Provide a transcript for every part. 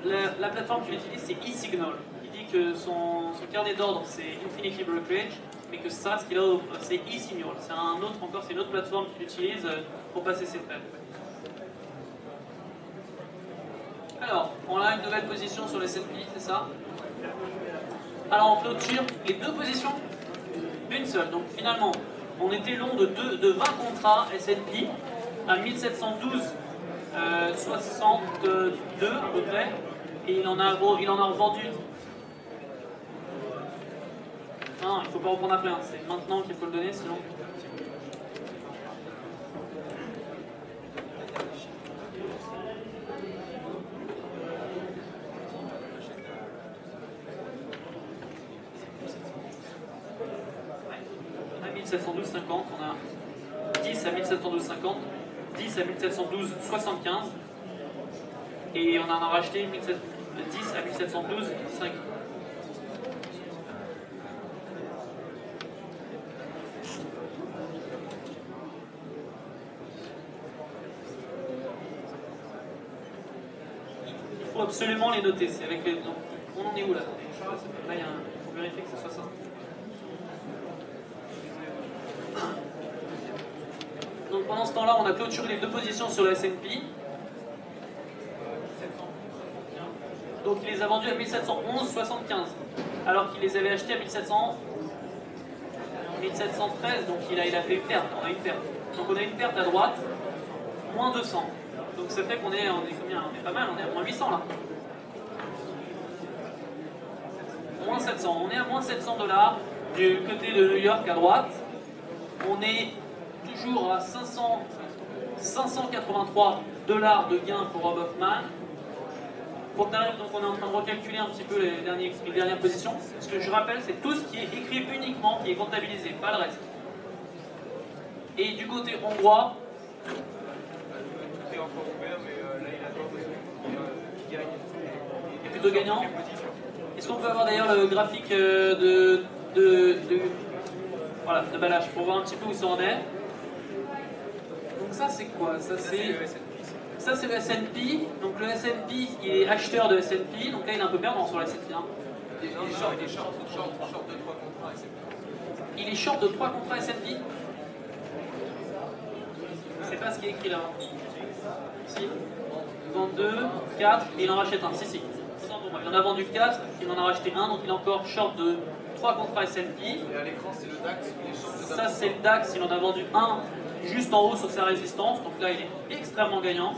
la plateforme qu'il utilise, c'est eSignal. Il dit que son carnet d'ordre, c'est Infinity Brokerage, mais que ça, ce qu'il a, c'est eSignal. C'est une autre plateforme qu'il utilise pour passer ses trades. Alors, on a une nouvelle position sur le S&P, c'est ça? Alors, on clôture les deux positions d'une seule. Donc, finalement, on était long de 20 contrats S&P à 1712,62 à peu près, et il en a revendu. Non, il ne faut pas reprendre après, hein. C'est maintenant qu'il faut le donner, sinon. On a 1712,50, on a 10 à 1712,50, 10 à 1712,75, et on en a racheté 10 à 1712,50. Il faut absolument les noter. C'est avec les. Donc, on en est où là? Là, il faut vérifier que ce soit ça. Donc pendant ce temps-là, on a clôturé les deux positions sur le S&P. Donc il les a vendus à 1711,75, alors qu'il les avait achetés à 1713, donc il a fait une perte, on a une perte. Donc on a une perte à droite, moins 200. Donc ça fait qu'on est combien? On est pas mal, on est à moins 800 là. Moins 700, on est à moins 700 $ du côté de New York à droite. On est toujours à 583 $ de gain pour Rob Hoffman. Pour tarif, donc on est en train de recalculer un petit peu les dernières positions. Ce que je rappelle, c'est tout ce qui est écrit uniquement, qui est comptabilisé, pas le reste. Et du côté hongrois, il est plutôt gagnant. Est-ce qu'on peut avoir d'ailleurs le graphique de Balázs pour voir un petit peu où ça en est? Donc ça c'est quoi? Ça c'est le S&P. Donc le S&P, il est acheteur de S&P. Donc là il est un peu perdant sur le S&P. Hein. Il est short de 3 contrats S&P. Il est short de 3 contrats S&P. C'est pas ce qui est écrit là-bas. Si. 22, 4, et il en rachète un. Si. Il en a vendu 4, il en a racheté un, donc il est encore short de 3 contrats S&P. Et à l'écran, c'est le DAX, il est short de DAX. Ça, c'est le DAX, il en a vendu un juste en haut sur sa résistance, donc là, il est extrêmement gagnant.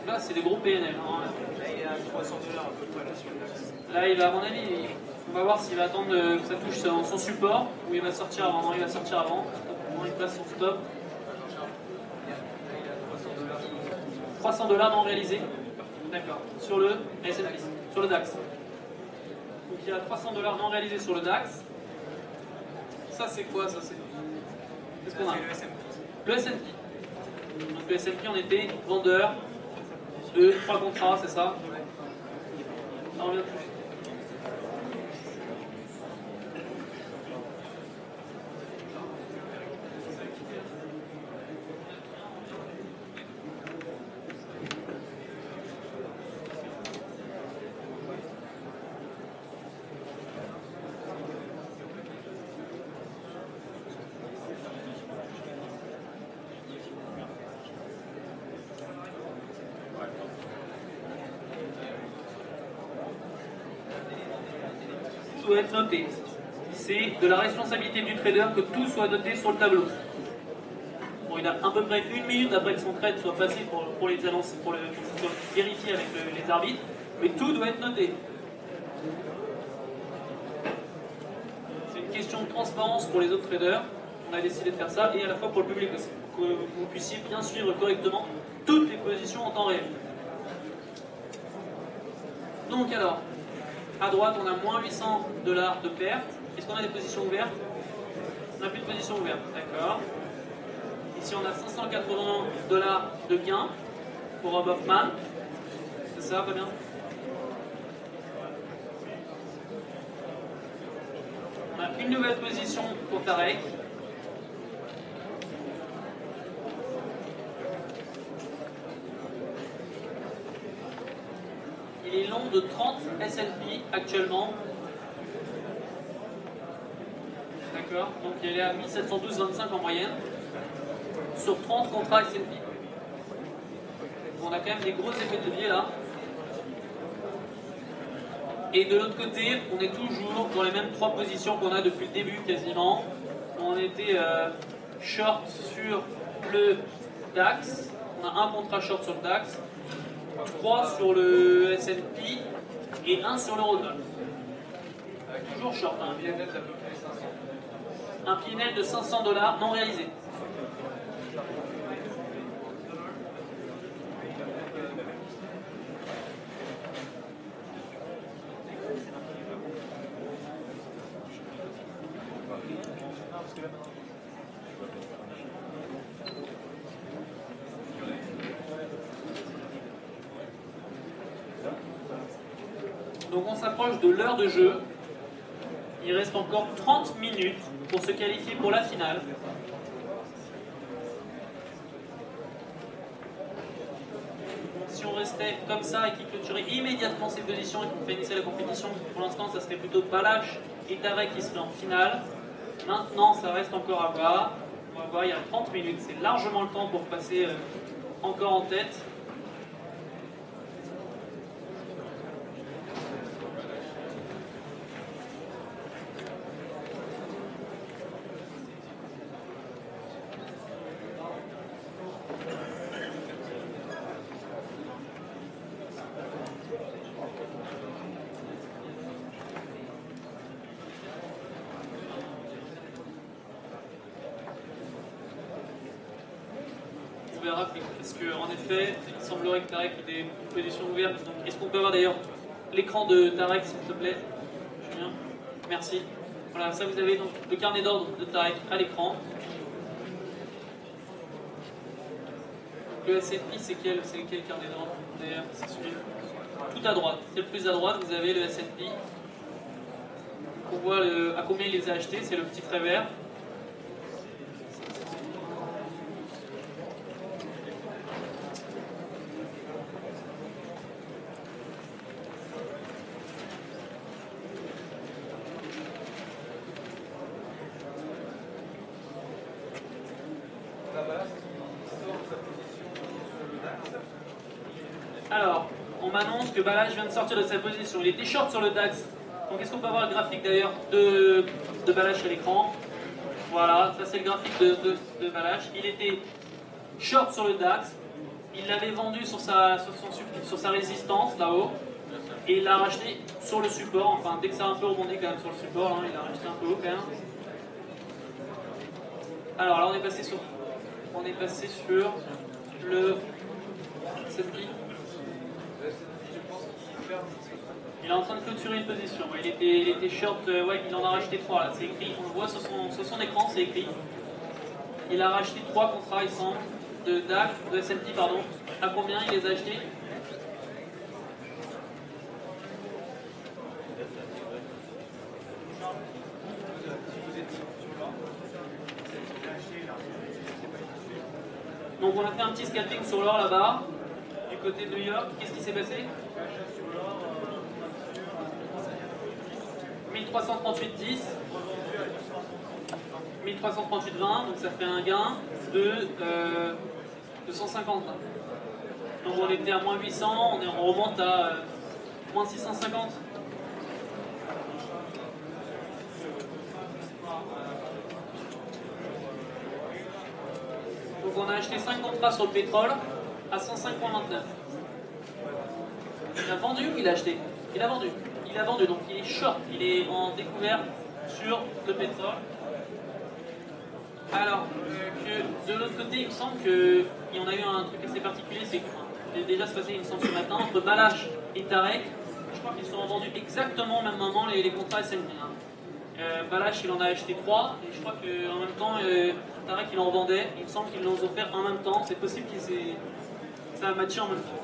Là, c'est des gros PNL. Hein. Là, il est à 300 $ à peu près là sur le DAX. Là, il va, à mon avis, on va voir s'il va attendre que ça touche son support, ou il va sortir avant. Non, il va sortir avant. Il place son stop. 300 $ non réalisés. D'accord. Sur le S&P, sur le DAX. Donc il y a 300 $ non réalisés sur le DAX. Ça c'est quoi? Ça c'est. Qu'est-ce qu'on a? Le S&P. Donc le S&P, on était vendeur de 3 contrats, c'est ça? Non, on vient de toucher. Doit être noté. C'est de la responsabilité du trader que tout soit noté sur le tableau. Bon, il a à peu près 1 minute après que son trade soit passé pour les annonces, pour que ce soit vérifié avec les arbitres, mais tout doit être noté. C'est une question de transparence pour les autres traders. On a décidé de faire ça, et à la fois pour le public aussi, pour que vous puissiez bien suivre correctement toutes les positions en temps réel. Donc alors, à droite, on a moins 800 $ de perte. Est-ce qu'on a des positions ouvertes? On n'a plus de positions ouvertes, d'accord. Ici, on a 580 $ de gain pour Rob Hoffman. C'est ça, pas bien? On a une nouvelle position pour Tarek. il est long de 30 S&P actuellement. D'accord. Donc il est à 1712,25 en moyenne sur 30 contrats S&P. On a quand même des gros effets de levier là. Et de l'autre côté, on est toujours dans les mêmes trois positions qu'on a depuis le début quasiment. On était short sur le DAX, on a un contrat short sur le DAX, 3 sur le S&P et 1 sur l'Eurodoll. Toujours short. Un PNL d'à peu près 500. Un PNL de 500 $ non réalisé. Donc on s'approche de l'heure de jeu. Il reste encore 30 minutes pour se qualifier pour la finale. Si on restait comme ça et qu'il clôturait immédiatement ses positions et qu'il finissait la compétition, pour l'instant ça serait plutôt Balázs et Tarek qui seraient en finale. Maintenant ça reste encore à voir. On va voir, il y a 30 minutes, c'est largement le temps pour passer encore en tête. Parce qu'en effet, il semblerait que Tarek ait des positions ouvertes. Donc, est-ce qu'on peut avoir d'ailleurs l'écran de Tarek, s'il te plaît, Julien? Merci. Voilà, ça vous avez donc le carnet d'ordre de Tarek à l'écran. Le S&P, c'est quel carnet d'ordre d'ailleurs? C'est celui tout à droite. C'est le plus à droite, vous avez le S&P. On voit à combien il les a achetés, c'est le petit trait vert. Alors, on m'annonce que Balázs vient de sortir de sa position. Il était short sur le DAX. Donc, est-ce qu'on peut avoir le graphique d'ailleurs de Balázs à l'écran? Voilà, ça c'est le graphique de Balázs. Il était short sur le DAX. Il l'avait vendu sur sa résistance là-haut. Et il l'a racheté sur le support. Enfin, dès que ça a un peu rebondi quand même sur le support, hein, il l'a racheté un peu haut quand même. Alors là, on est passé sur le S&P. Il est en train de clôturer une position. Il était short, ouais, il en a racheté 3 là, c'est écrit, on le voit sur son écran, c'est écrit. Il a racheté 3 contrats, il semble, de DAX, de S&P, pardon. À combien il les a achetés? Donc on a fait un petit scalping sur l'or là-bas, du côté de New York. Qu'est-ce qui s'est passé? 1338,10, 1338,20, donc ça fait un gain de 150. Donc on était à moins 800, on remonte à moins 650. Donc on a acheté 5 contrats sur le pétrole à 105,29. Il a vendu ou il a acheté? Il a vendu. Il a vendu, donc il est short, il est en découvert sur le pétrole. Alors que de l'autre côté, il me semble qu'il y en a eu un truc assez particulier, c'est que déjà se passé, il me semble, ce matin, entre Balázs et Tarek, je crois qu'ils sont vendus exactement au même moment les contrats S&P. Balázs, il en a acheté 3, et je crois qu'en même temps, Tarek, il en vendait. Il me semble qu'ils l'ont offert en même temps. C'est possible que ça a matché en même temps.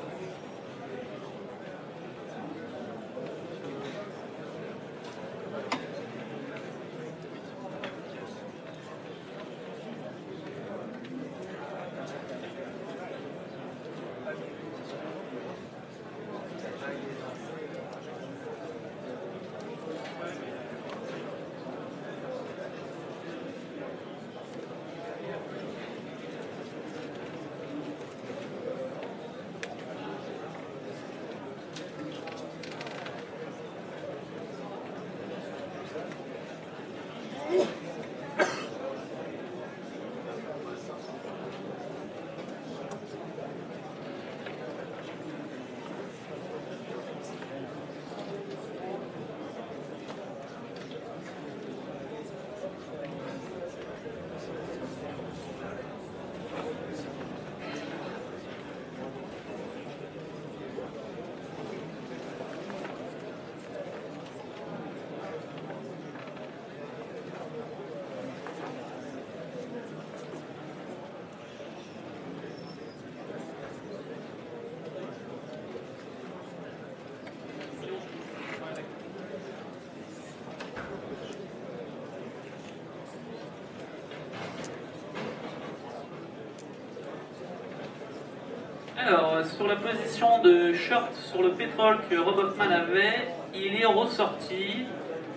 Alors, sur la position de short sur le pétrole que Rob Hoffman avait, il est ressorti.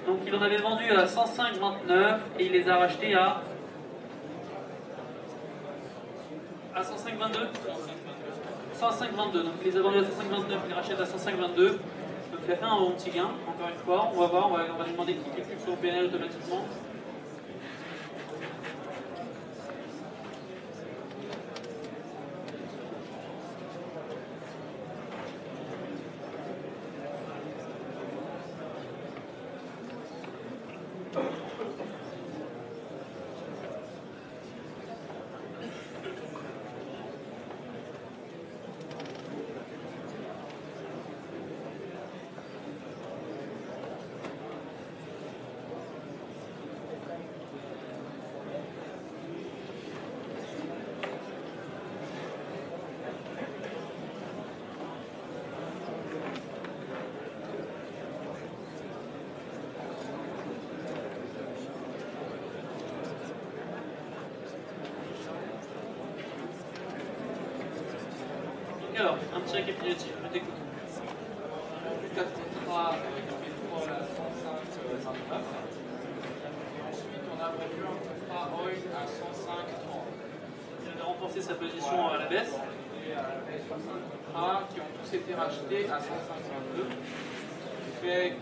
Donc il en avait vendu à 105,29 et il les a rachetés à 105,22. 105,22. Donc il les a vendus à 105,29, il les rachète à 105,22. Donc il a fait un bon petit gain, encore une fois. On va voir, on va lui demander qu'il calcule son PNL automatiquement. Alors, un petit récapitulatif, je t'écoute. Le 4 contrats avec le pétrole à 105,29. Et ensuite, on a vendu un contrat oil à 105,30. Il avait renforcé sa position à la baisse. Et à la baisse, 65 contrats qui ont tous été rachetés à 105,22. Ce qui fait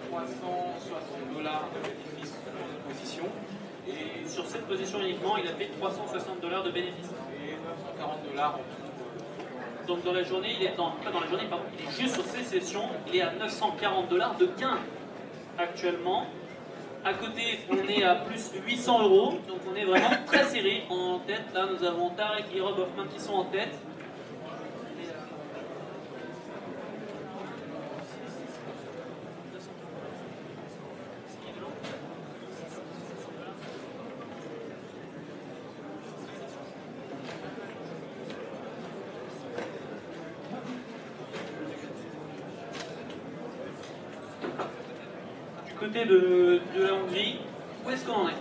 360 dollars de bénéfice sur une position. Et Sur cette position uniquement, il a fait 360 dollars de bénéfices. et 940 dollars en tout. Donc dans la journée, il est pas dans la journée, pardon, il est juste sur ces sessions, il est à 940 dollars de gain actuellement. À côté, on est à plus 800 euros, donc on est vraiment très serré en tête. Là, nous avons Tarek et Rob Hoffman qui sont en tête. Du côté de la Hongrie, où est-ce qu'on en est?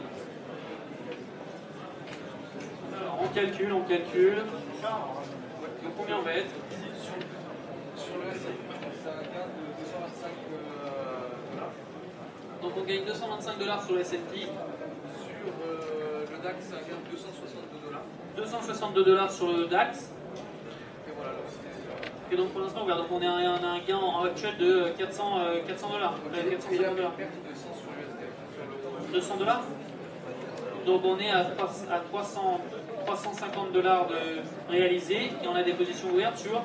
Alors, on calcule. Donc combien on va être? Sur le S&P, c'est un gain de 225 dollars. Donc on gagne 225 dollars sur le S&P, Sur le DAX, c'est un gain de 262 dollars. 262 dollars sur le DAX. Et voilà, là aussi. Et donc pour l'instant, regarde, donc on a un gain actuel de 400 dollars. Il y a 450 une dollars. perte de 100 sur l'USD. Sur l'euro. 200 dollars. Donc on est à 350 dollars de réalisés et on a des positions ouvertes sur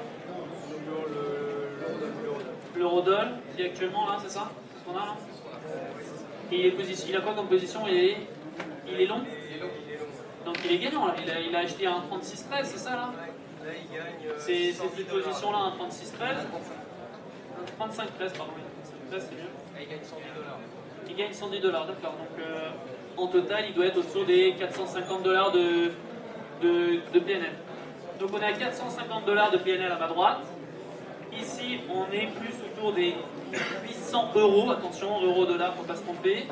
l'eurodoll qui est actuellement là, c'est ça? C'est ce qu'on a là? Et il a quoi comme position? Il est long? Il est long. Donc il est gagnant là. Il a acheté un 36-13, c'est ça là? Là, il gagne. C'est 110 cette dollars. position là, un 36-13? Un 35-13, pardon. 35-13, c'est mieux. Là, il gagne 110 dollars. Il gagne 110 dollars, d'accord. Donc en total, il doit être autour des 450 dollars de PNL. Donc on est à 450 dollars de PNL à ma droite. Ici, on est plus autour des 800 euros. Attention, euro-dollar, faut pas se tromper.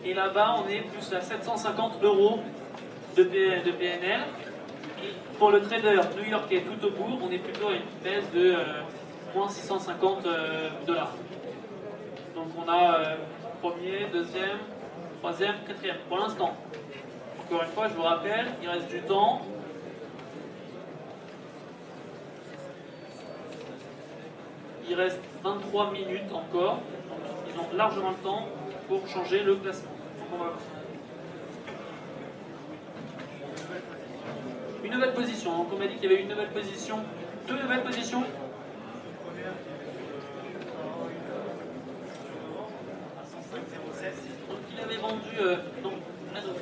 Et là-bas, on est plus à 750 euros de PNL. Et pour le trader new-yorkais tout au bout, on est plutôt à une baisse de moins 650 dollars. Donc on a premier, deuxième, troisième, quatrième pour l'instant. Encore une fois, je vous rappelle, il reste du temps. Il reste 23 minutes encore. Donc ils ont largement le temps pour changer le classement. Donc on va voir. Une nouvelle position. Donc on m'a dit qu'il y avait une nouvelle position. Deux nouvelles positions. Donc il avait vendu, donc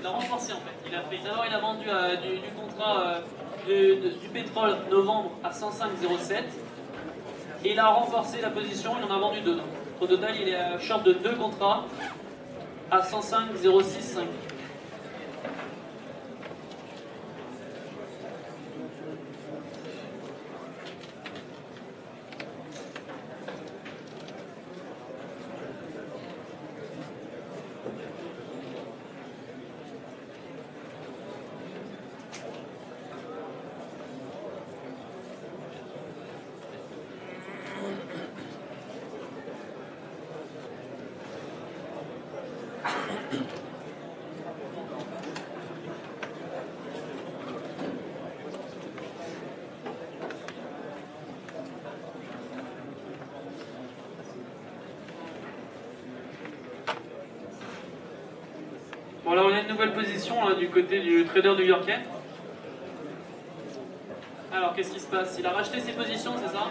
il a renforcé en fait. D'abord il a vendu du contrat du pétrole novembre à 105,07 et il a renforcé la position, il en a vendu deux. Donc, au total il est short de deux contrats à 105,065. a une nouvelle position là, du côté du trader new-yorkais. Alors, qu'est-ce qui se passe? Il a racheté ses positions, c'est ça?